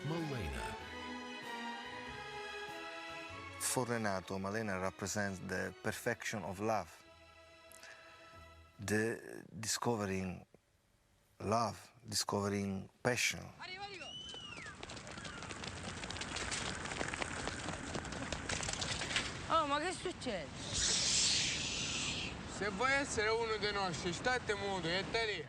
Malena. For Renato, Malena represents the perfection of love, the discovering love, discovering passion. Oh, ma che succede? Se vuoi essere uno dei nostri, state muto e te lì.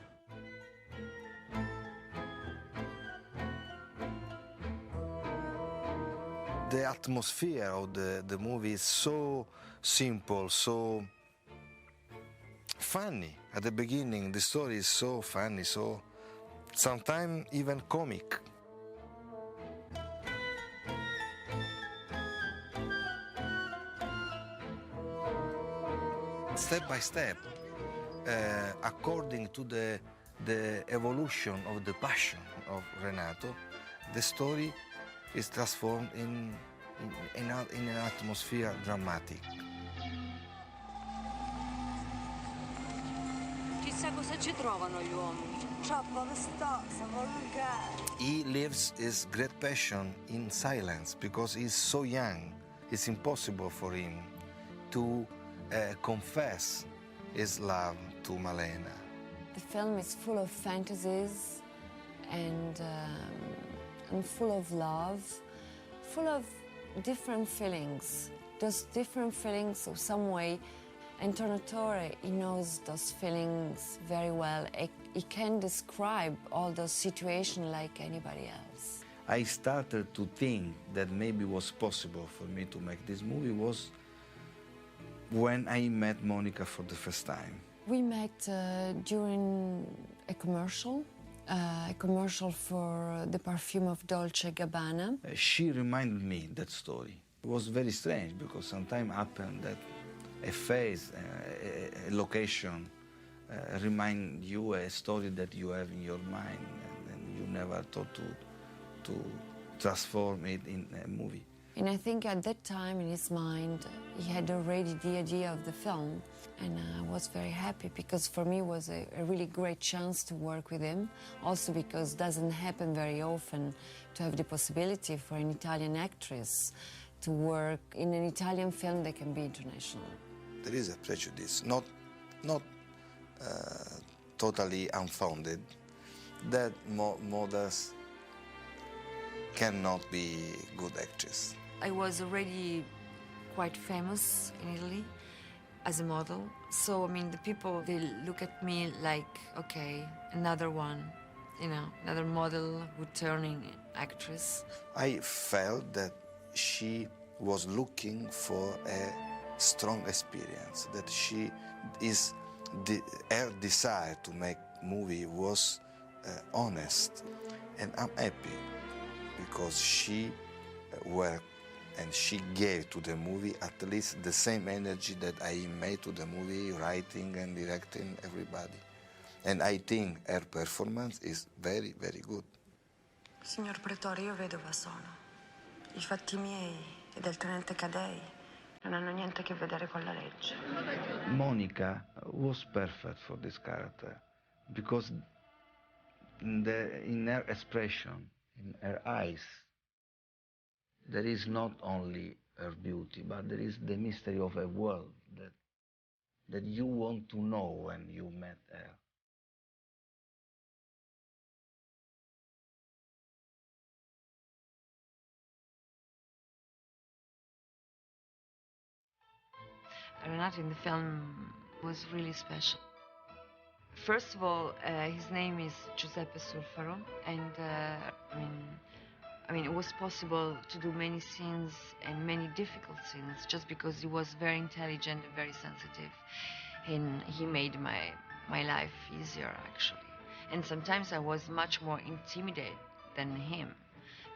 The atmosphere of the movie is so simple, so funny. At the beginning, the story is so funny, so sometimes even comic. Step by step, according to the evolution of the passion of Renato, the story is transformed in an atmosphere dramatic. Chissà cosa ci trovano gli uomini. Troppo vistosa, volgare. He lives his great passion in silence because he's so young. It's impossible for him to confess his love to Malena. The film is full of fantasies and full of love, full of different feelings. Those different feelings of some way, and Tornatore, he knows those feelings very well. He can describe all those situations like anybody else. I started to think that maybe it was possible for me to make this movie was when I met Monica for the first time. We met during a commercial for the perfume of Dolce & Gabbana. She reminded me that story. It was very strange because sometimes happened that a face, a location remind you a story that you have in your mind and you never thought to transform it in a movie. And I think at that time in his mind, he had already the idea of the film. And I was very happy because for me it was a really great chance to work with him. Also because it doesn't happen very often to have the possibility for an Italian actress to work in an Italian film that can be international. There is a prejudice, not totally unfounded, that models cannot be good actresses. I was already quite famous in Italy as a model. So, I mean, the people, they look at me like, okay, another one, you know, another model returning actress. I felt that she was looking for a strong experience, that her desire to make movie was honest. And I'm happy because she worked and she gave to the movie at least the same energy that I made to the movie, writing and directing everybody. And I think her performance is very, very good. Signor Pretore, io vedova sono. I fatti miei e del tenente Cadei non hanno niente a che vedere con la legge. Monica was perfect for this character because in her expression, in her eyes, there is not only her beauty, but there is the mystery of a world that you want to know when you met her. Renato in the film was really special. First of all, his name is Giuseppe Tornatore, and I mean, it was possible to do many scenes and many difficult scenes just because he was very intelligent and very sensitive, and he made my life easier actually. And sometimes I was much more intimidated than him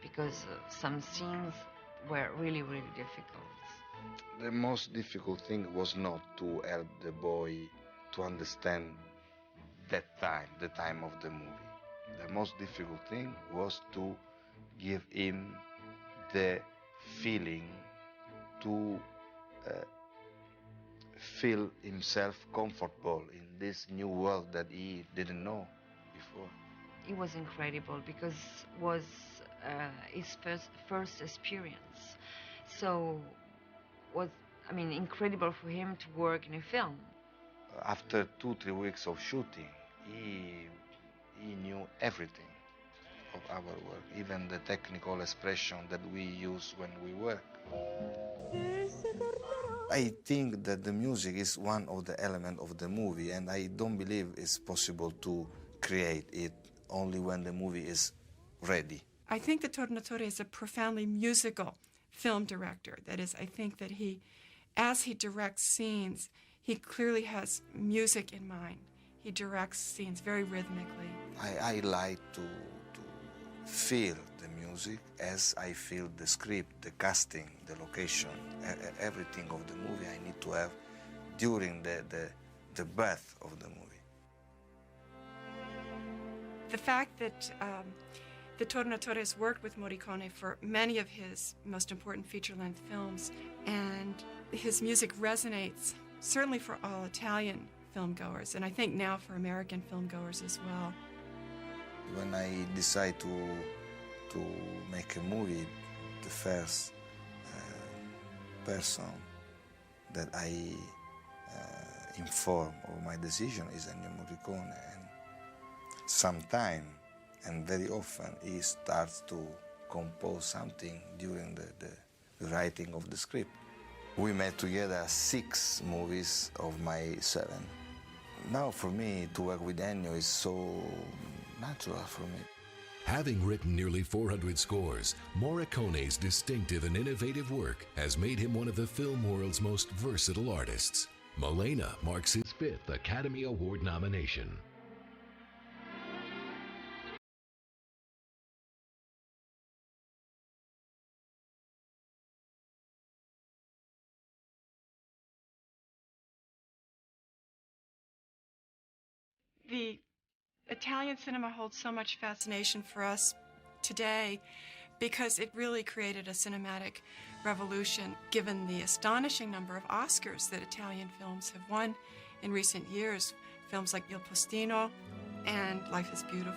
because some scenes were really, really difficult. The most difficult thing was not to help the boy to understand that time, the time of the movie. The most difficult thing was to give him the feeling to feel himself comfortable in this new world that he didn't know before. It was incredible because was his first experience. So was, I mean, incredible for him to work in a film. After 2-3 weeks of shooting, he knew everything of our work, even the technical expression that we use when we work. I think that the music is one of the elements of the movie, and I don't believe it's possible to create it only when the movie is ready. I think that Tornatore is a profoundly musical film director. That is, I think that as he directs scenes, he clearly has music in mind. He directs scenes very rhythmically. I like to feel the music as I feel the script, the casting, the location, everything of the movie I need to have during the birth of the movie. The fact that Tornatore has worked with Morricone for many of his most important feature-length films, and his music resonates certainly for all Italian filmgoers, and I think now for American filmgoers as well. When I decide to make a movie, the first person that I inform of my decision is Ennio Morricone, and sometime and very often he starts to compose something during the writing of the script. We made together 6 movies of my 7. Now for me to work with Ennio is so natural for me. Having written nearly 400 scores, Morricone's distinctive and innovative work has made him one of the film world's most versatile artists. Malena marks his 5th Academy Award nomination. The Italian cinema holds so much fascination for us today because it really created a cinematic revolution, given the astonishing number of Oscars that Italian films have won in recent years. Films like Il Postino and Life is Beautiful.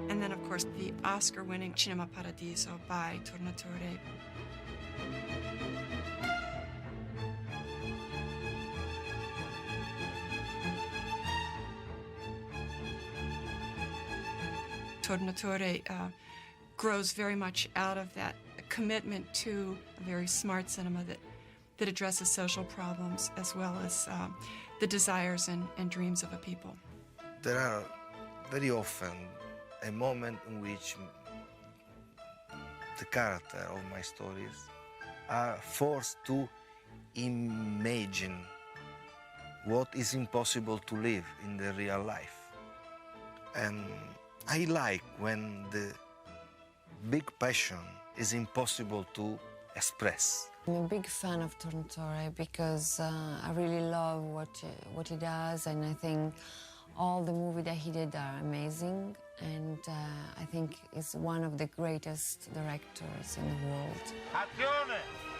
And then, of course, the Oscar-winning Cinema Paradiso by Tornatore. Tornatore grows very much out of that commitment to a very smart cinema that addresses social problems as well as the desires and dreams of a people. There are very often a moment in which the character of my stories are forced to imagine what is impossible to live in the real life. And I like when the big passion is impossible to express. I'm a big fan of Tornatore because I really love what he does, and I think all the movies that he did are amazing, and I think he's one of the greatest directors in the world. Azione!